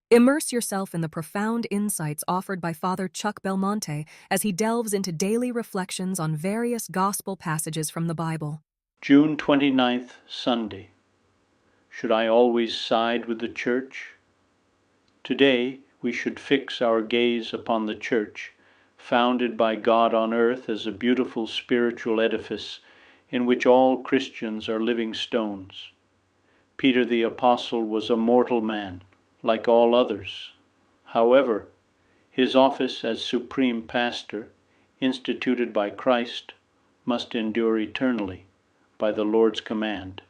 Immerse yourself in the profound insights offered by Father Chuck Belmonte as he delves into daily reflections on various gospel passages from the Bible. June 29th, Sunday. Should I always side with the Church? Today, we should fix our gaze upon the Church, founded by God on earth as a beautiful spiritual edifice in which all Christians are living stones. Peter the Apostle was a mortal man, like all others. However, his office as supreme pastor, instituted by Christ, must endure eternally by the Lord's command.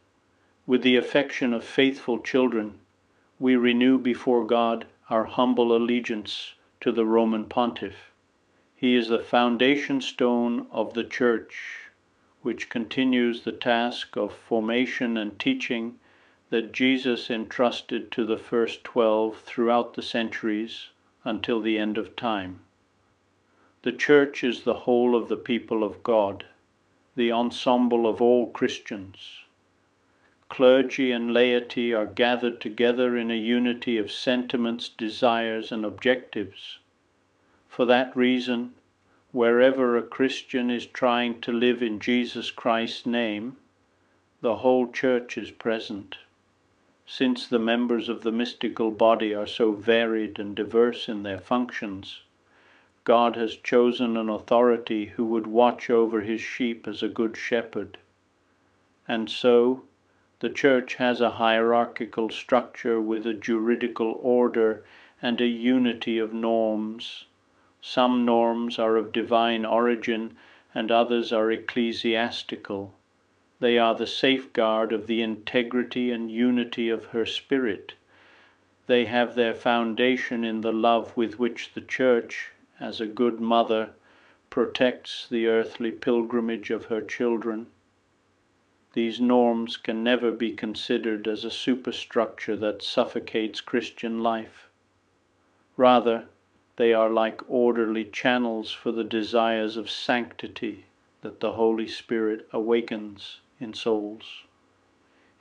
With the affection of faithful children, we renew before God our humble allegiance to the Roman Pontiff. He is the foundation stone of the Church, which continues the task of formation and teaching that Jesus entrusted to the first 12 throughout the centuries until the end of time. The Church is the whole of the people of God, the ensemble of all Christians. Clergy and laity are gathered together in a unity of sentiments, desires, and objectives. For that reason, wherever a Christian is trying to live in Jesus Christ's name, the whole Church is present. Since the members of the mystical body are so varied and diverse in their functions, God has chosen an authority who would watch over his sheep as a good shepherd. And so, the Church has a hierarchical structure with a juridical order and a unity of norms. Some norms are of divine origin and others are ecclesiastical. They are the safeguard of the integrity and unity of her spirit. They have their foundation in the love with which the Church, as a good mother, protects the earthly pilgrimage of her children. These norms can never be considered as a superstructure that suffocates Christian life. Rather, they are like orderly channels for the desires of sanctity that the Holy Spirit awakens in souls.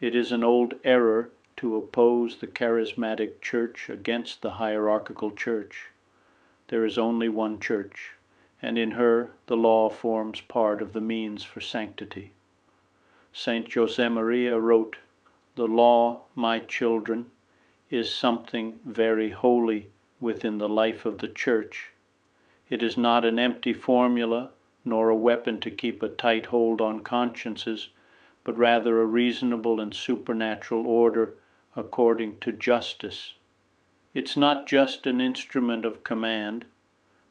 It is an old error to oppose the charismatic church against the hierarchical church. There is only one church, and in her the law forms part of the means for sanctity. Saint Josemaria wrote, "The law, my children, is something very holy within the life of the Church. It is not an empty formula, nor a weapon to keep a tight hold on consciences, but rather a reasonable and supernatural order according to justice. It's not just an instrument of command,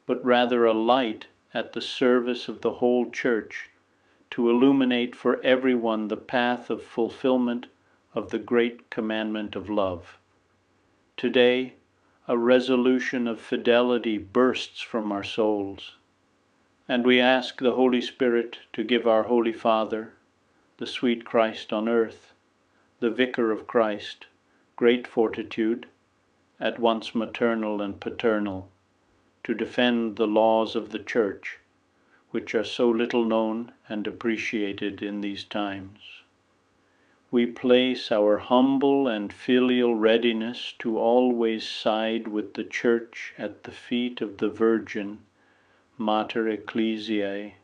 but rather a light at the service of the whole Church, to illuminate for everyone the path of fulfillment of the great commandment of love." Today, a resolution of fidelity bursts from our souls, and we ask the Holy Spirit to give our Holy Father, the sweet Christ on earth, the Vicar of Christ, great fortitude, at once maternal and paternal, to defend the laws of the Church, which are so little known and appreciated in these times. We place our humble and filial readiness to always side with the Church at the feet of the Virgin, Mater Ecclesiae.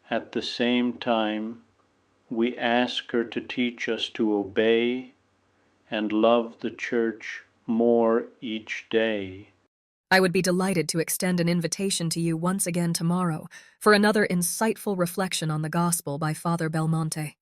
At the same time, we ask her to teach us to obey and love the Church more each day. I would be delighted to extend an invitation to you once again tomorrow for another insightful reflection on the Gospel by Father Belmonte.